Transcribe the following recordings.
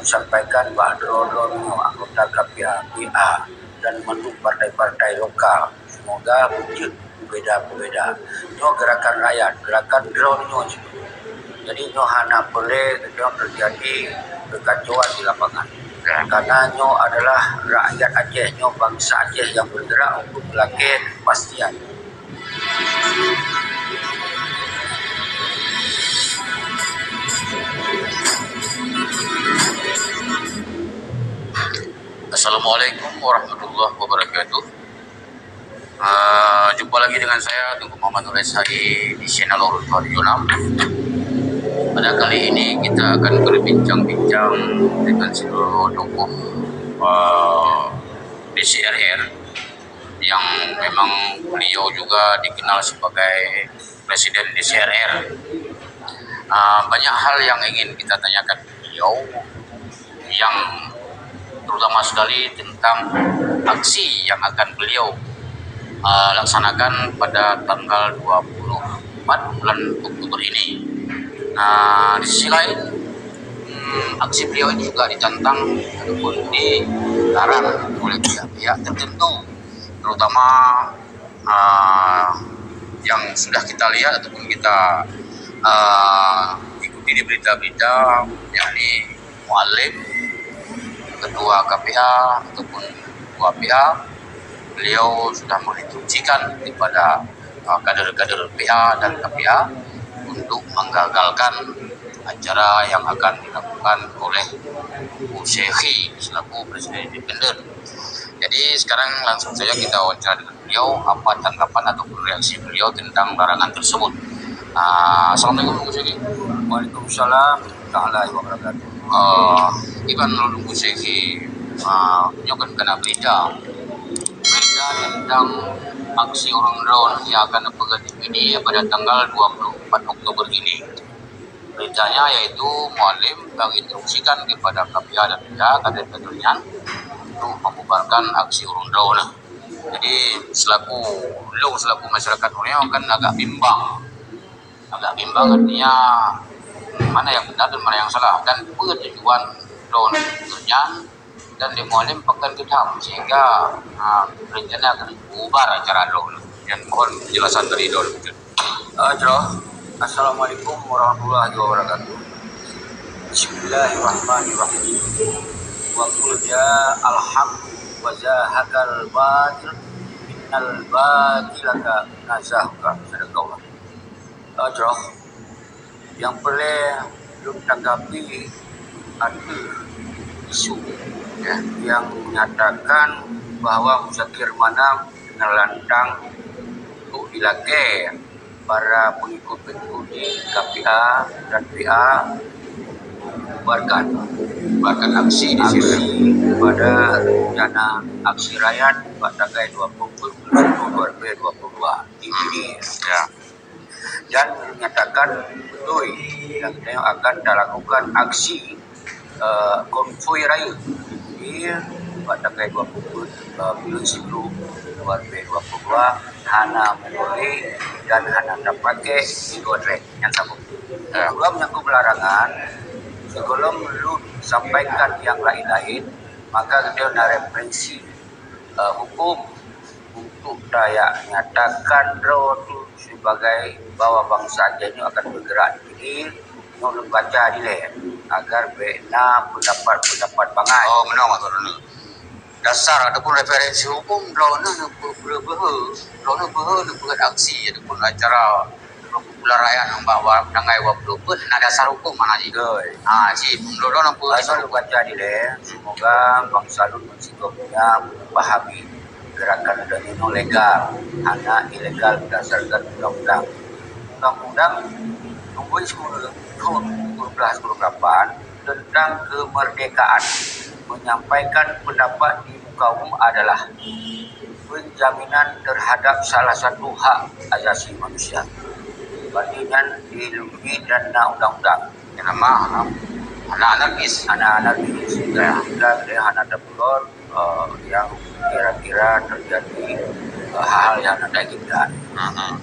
sampaikan bahwa anggota KPA dan untuk partai-partai lokal semoga wujud berbeda-beda. Itu gerakan rakyat, gerakan drone itu. Jadi itu hanya boleh terjadi kekacauan di lapangan. Karena itu adalah rakyat Aceh, itu bangsa Aceh yang bergerak untuk melakukan kepastian. Assalamualaikum warahmatullahi wabarakatuh. Jumpa lagi dengan saya Tengku Muhammad Nur Esai di channel Urut Radio 6. Pada kali ini kita akan berbincang-bincang dengan seluruh tokoh DCRR yang memang beliau juga dikenal sebagai Presiden DCRR. Banyak hal yang ingin kita tanyakan beliau, yang terutama sekali tentang aksi yang akan beliau laksanakan pada tanggal 24 bulan Oktober ini. Di sisi lain, aksi beliau ini juga ditantang ataupun dilarang oleh pihak-pihak tertentu, terutama yang sudah kita lihat ataupun kita ikuti di berita-berita, yakni Mualim, ketua KPA ataupun ketua PA. Beliau sudah menginstruksikan kepada kader-kader PA dan KPA untuk menggagalkan acara yang akan dilakukan oleh Bu Syekhi selaku Presiden Independen. Jadi sekarang langsung saja kita wawancara dengan beliau, apa tanggapan ataupun reaksi beliau tentang larangan tersebut. Assalamualaikum Bu Syekhi. Waalaikumsalam warahmatullahi wabarakatuh. Iban lalu Bu Syekhi nyokan kena berita tentang aksi orang drone yang akan dipegang ini pada tanggal 24 Oktober ini. Beritanya yaitu Mualim menginstruksikan kepada KPA dan kader-kadernya untuk membubarkan aksi urung drone. Jadi selaku masyarakat Borneo kan agak bimbang artinya mana yang benar dan mana yang salah, dan tujuan drone tentunya dan di Mualim pekan kita sehingga rencana akan bubar acara drone. Dan mohon penjelasan dari drone. Assalamualaikum warahmatullahi wabarakatuh. Bismillahirrahmanirrahim. Wa qul ja'al haqq wa zahaqal batil innal batilaka nazahuka. Sadaqallah. Yang perlu tanggapi ada isu yang menyatakan bahwa Muzakir Manam menelantang untuk dilakukan para pengikut-pengikut di KPA dan PA bubarkan aksi pada rencana aksi rakyat pada tanggal 20 2022 ini dan menyatakan betul yang akan dilakukan aksi konvoi raya pada tanggal 20 bulan 10 2022 hanya boleh dan hanya terpakai di Godrek yang sama. Sebelum menyangkut larangan, sebelum lu sampaikan yang lain-lain, maka kita ada referensi hukum untuk daya nyatakan drone sebagai bahwa bangsa Aceh ini akan bergerak. Jadi belum baca dile agar bina pendapat bangai. Menang dasar ataupun referensi hukum drone buat aksi ataupun acara popular rakyat yang bawa tanggai 20 pun ada dasar hukum mana sih? Drone Asal baca dile, semoga bangsa lu punya memahami gerakan dan itu legal, hanya ilegal berdasarkan undang-undang nomor 10/2018 tentang kemerdekaan. Menyampaikan pendapat di muka umum adalah penjaminan terhadap salah satu hak asasi manusia. Bandingan dilindungi dan undang-undang. Yang nama anak-anarkis. Dan anak dapur yang kira-kira terjadi hal-hal yang ada kita.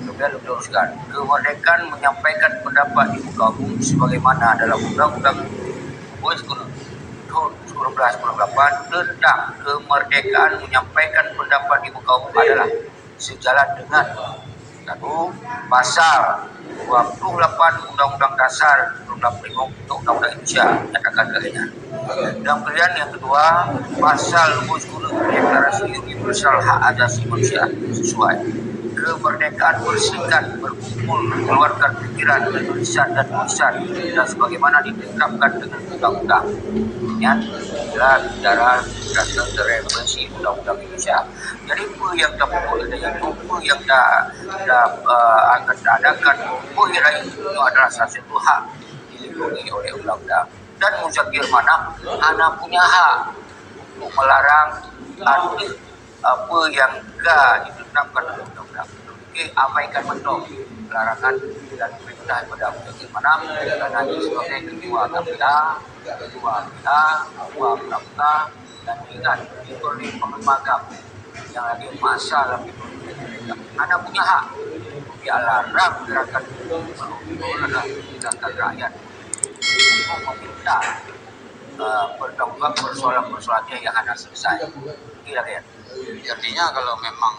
Kemudian diteruskan, kemerdekaan menyampaikan pendapat di muka umum sebagaimana dalam Undang-Undang Boys tahun 1948 tentang kemerdekaan menyampaikan pendapat di muka umum adalah sejalan dengan satu pasal 28 Undang-Undang Dasar 1945 untuk Undang-Undang Indonesia nyatakan keadilan. Dan pilihan yang kedua, pasal 20 Deklarasi Universal Hak Asasi Manusia sesuai kemerdekaan berserikat, berkumpul, mengeluarkan pikiran, tulisan dan tulisan dan sebagaimana ditetapkan dengan undang-undang. Ingat, adalah bicara berdasarkan referensi undang-undang Indonesia. Jadi apa yang dah pukul yang apa yang akan diadakan pembuatan itu adalah satu hak dilindungi oleh undang-undang. Dan muzakir mana anak punya hak untuk melarang apa yang ditetapkan oleh undang-undang. Abaikan betul larangan dan perintah pada muzakir mana karena sebagai ketua KPA, ketua KPA dan ingat itu oleh pengembang yang lagi masa lebih anak punya hak dia larang gerakan rakyat untuk meminta bertanggung persoalan-persoalannya yang ada selesai. Kira-kira. Artinya kalau memang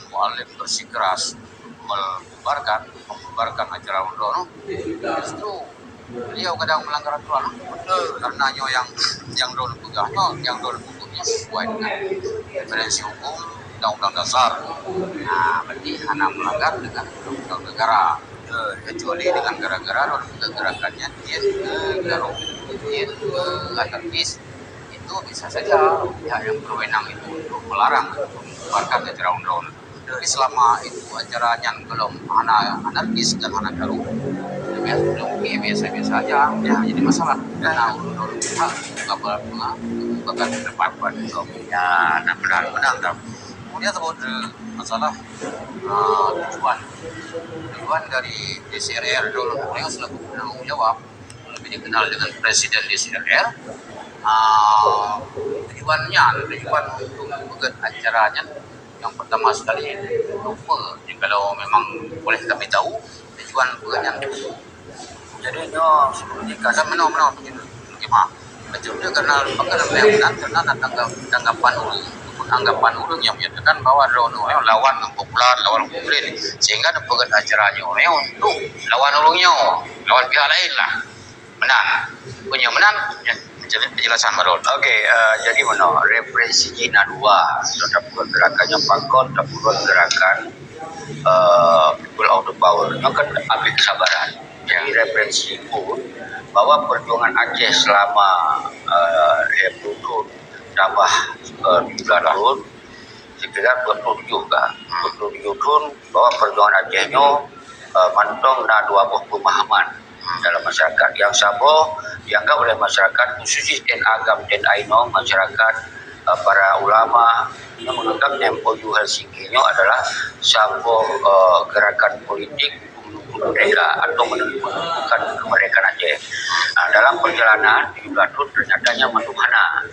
Mu'allim bersikeras membubarkan acara undang justru beliau kadang melanggar aturan. Karena yang dulu pegahnya, yang dulu pokoknya sesuai dengan referensi hukum Undang-Undang Dasar. Nah, berarti hanya melanggar dengan undang-undang negara. Kecuali dengan gara-gara gerakannya dia ke anarkis, itu bisa saja pihak yang berwenang itu untuk melarang atau membubarkan acara undang-undang. Tapi selama itu acaranya belum anarkis dan garu, biasa-biasa aja, ya jadi masalah. Karena undang-undang pihak bahkan terdepan ya, benar. Kemudian sebut masalah tujuan dari DCRR dulu, beliau selaku penanggung jawab, lebih dikenal dengan Presiden DCRR. Tujuan untuk membuat acaranya yang pertama sekali lupa. Kalau memang boleh kami tahu tujuan bukannya jadi nyo sebelumnya kasih menang begitu gimana betul dia karena tanggapan ulun yang menyatakan bahwa Rono lawan yang populer, lawan populer, sehingga dapat acaranya untuk lawan ulungnya, lawan pihak lain lah. Menang penjelasan baru. Jadi mana referensi Cina 2 terhadap gerakannya Pakon, terhadap gerakan people of the power itu kan ambil kesabaran. Jadi referensi pun bahwa perjuangan Aceh selama 20 tahun tambah 7 tahun sekitar 27 tahun bahwa perjuangan Acehnya mantong na dua buah pemahaman dalam masyarakat yang sabo dianggap oleh masyarakat khususnya dan agam dan aino masyarakat para ulama yang menganggap MOU Helsinki adalah sabo gerakan politik merdeka atau menentukan kemerdekaan Aceh. Nah, dalam perjalanan 17 tahun ternyatanya menuhana.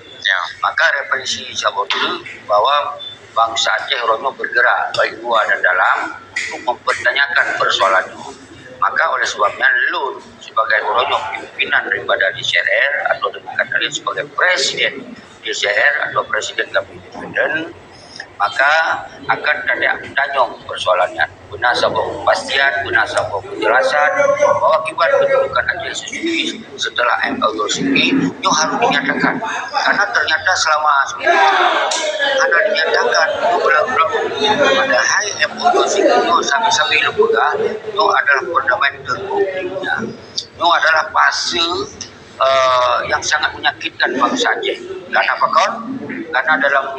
Maka referensi sabo itu bahwa bangsa Aceh Rono bergerak baik luar dan dalam untuk mempertanyakan persoalannya. Maka oleh sebabnya Lun sebagai Rono pimpinan daripada DCRR atau dikatakan sebagai presiden DCRR atau presiden kami independen, maka akan tanya persoalannya guna sebuah kepastian, guna sebuah penjelasan bahwa akibat kedudukan Aceh sendiri setelah MOU Helsinki itu harus dinyatakan karena ternyata selama ada dinyatakan itu berlaku pada hari MOU Helsinki itu sampai lembaga itu adalah perdamaian terburuknya, itu adalah fase yang sangat menyakitkan bangsa Aceh. Karena apa kawan? Karena dalam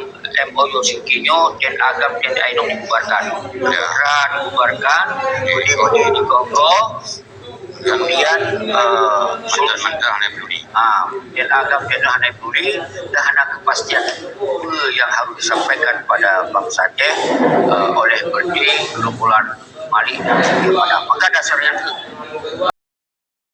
MOU Helsinki-nya dan agam dan aino dibubarkan, dibubarkan, di Kongo, kemudian dan agam dan hanai budi dan hanya kepastian yang harus disampaikan pada bangsa Aceh oleh berdiri gerombolan Malik dan sebagainya. Maka dasarnya itu